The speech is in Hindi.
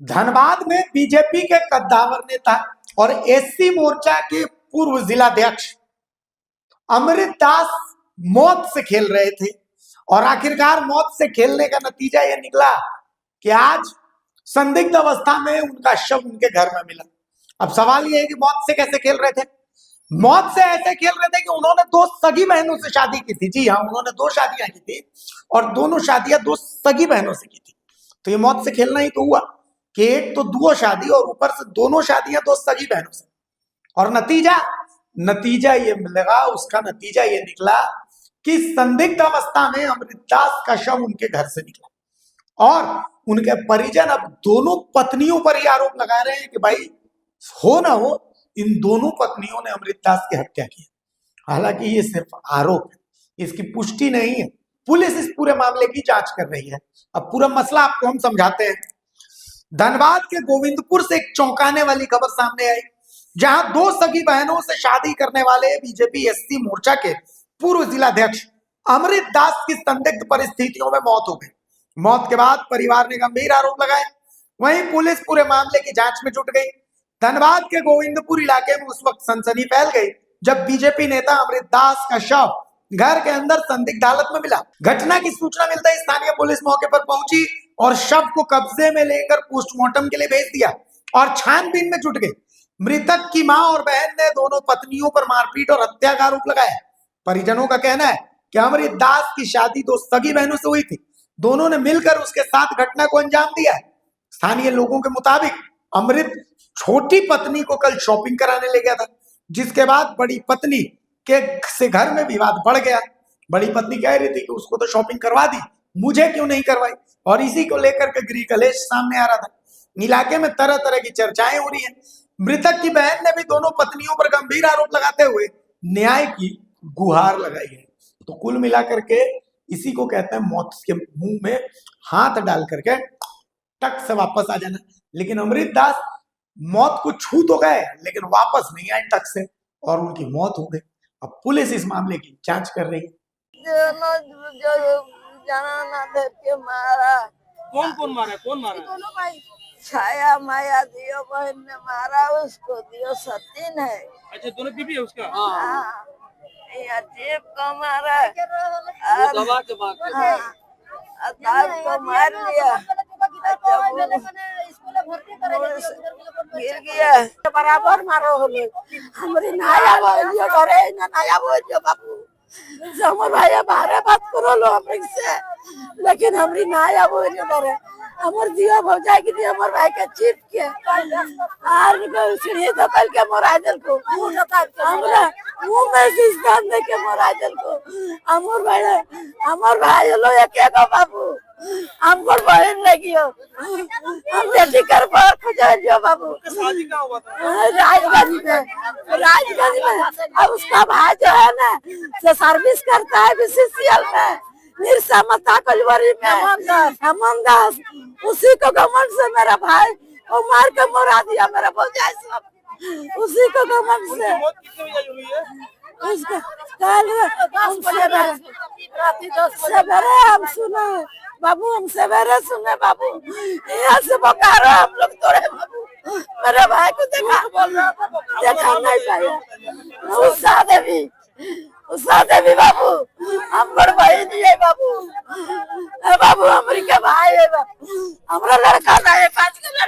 धनबाद में बीजेपी के कद्दावर नेता और एससी मोर्चा के पूर्व जिलाध्यक्ष अमृत दास मौत से खेल रहे थे और आखिरकार मौत से खेलने का नतीजा यह निकला कि आज संदिग्ध अवस्था में उनका शव उनके घर में मिला। अब सवाल यह है कि मौत से कैसे खेल रहे थे। मौत से ऐसे खेल रहे थे कि उन्होंने दो सगी बहनों से शादी की थी। जी हाँ, उन्होंने दो शादियां की थी और दोनों शादियां दो सगी बहनों से की थी। तो ये मौत से खेलना ही तो हुआ कि एक तो दुओ शादी और ऊपर से दोनों शादियां दो सगी बहनों से। और नतीजा ये मिलेगा, उसका नतीजा ये निकला कि संदिग्ध अवस्था में अमृतदास का शव उनके घर से निकला और उनके परिजन अब दोनों पत्नियों पर ही आरोप लगा रहे हैं कि भाई हो ना हो, इन दोनों पत्नियों ने अमृतदास की हत्या की। हालांकि ये सिर्फ आरोप है, इसकी पुष्टि नहीं है। पुलिस इस पूरे मामले की जांच कर रही है। अब पूरा मसला आपको हम समझाते हैं। धनबाद के गोविंदपुर से एक चौंकाने वाली खबर सामने आई, जहां दो सगी बहनों से शादी करने वाले बीजेपी एससी मोर्चा के पूर्व जिलाध्यक्ष अमृत दास की संदिग्ध परिस्थितियों में मौत हो गई। मौत के बाद परिवार ने गंभीर आरोप लगाए। वहीं पुलिस पूरे मामले की जांच में जुट गई। धनबाद के गोविंदपुर इलाके में उस वक्त सनसनी फैल गई जब बीजेपी नेता अमृत दास का शव घर के अंदर संदिग्ध हालत में मिला। घटना की सूचना मिलते ही स्थानीय पुलिस मौके पर पहुंची और शव को कब्जे में लेकर पोस्टमार्टम के लिए भेज दिया और छानबीन में जुट गई। मृतक की मां और बहन ने दोनों पत्नियों पर मारपीट और हत्या का आरोप लगाया। परिजनों का कहना है कि अमृत दास की शादी दो सगी बहनों से हुई थी। दोनों ने मिलकर उसके साथ घटना को अंजाम दिया है। स्थानीय लोगों के मुताबिक अमृत छोटी पत्नी को कल शॉपिंग कराने ले गया था, जिसके बाद बड़ी पत्नी के से घर में विवाद बढ़ गया। बड़ी पत्नी कह रही थी कि उसको तो शॉपिंग करवा दी, मुझे क्यों नहीं करवाई, और इसी को लेकर के गृह कलेश सामने आ रहा था। इलाके में तरह तरह की चर्चाएं हो रही हैं। मृतक की बहन ने भी दोनों पत्नियों पर गंभीर आरोप लगाते हुए न्याय की गुहार लगाई है। तो कुल मिलाकर के इसी को कहते हैं मौत के मुंह में हाथ डाल करके टक से वापस आ जाना। लेकिन अमृत दास मौत को छू तो गए लेकिन वापस नहीं आए टक से, और उनकी मौत हो गई। अब पुलिस इस मामले की जांच कर रही है। कौन मारा? कौन मारा? छाया माया दियो बहन ने मारा उसको, दियो सतीन है। अच्छा, दोनों बीबी है उसका? हाँ, ये जेब को मारा दवा के बाद दाग को मार लिया, गिर गया। बराबर मारो हमें, हमारी नाया बोलियो करे ना, नाया बोलियो बाबू समर भाई बारे बात करो लो हमसे, लेकिन हमारी नाया बोलियो करे। हमर दिया भौजाई की दिया हमर भाई के चिप के आर को सीढ़ी दबल के मोरा दिल को, हमरा मुंह में सिस्टम दे के मोरा दिल को। हमर भाई लो एक एक बाबू, हमर बहन लगियो, हम बेटी कर पर खोजलियो बाबू। शादी कहाँ हुआ था? राजगंज में। अब उसका भाई जो है ना से सर्विस करता है बीसीसीएल में, निरसा माता कलवरी में, हेमंत दास। उसी को घमंड से मेरा भाई वो मार के मरा दिया मेरा भौजाई सब, उसी को घमंड से। मौत कितने बजे हुई है? उसका सवेरे हम सुने बाबू, हम सवेरे सुने बाबू, यहाँ से बोकारो हम लोग तोड़े बाबू। मेरे भाई को देखा नहीं पाया। उषा देवी बाबू हम बड़ भाई नहीं है बाबू, बाबू हमारी के भाई है बाबू। हमारा लड़का ना है, 5 का लड़का।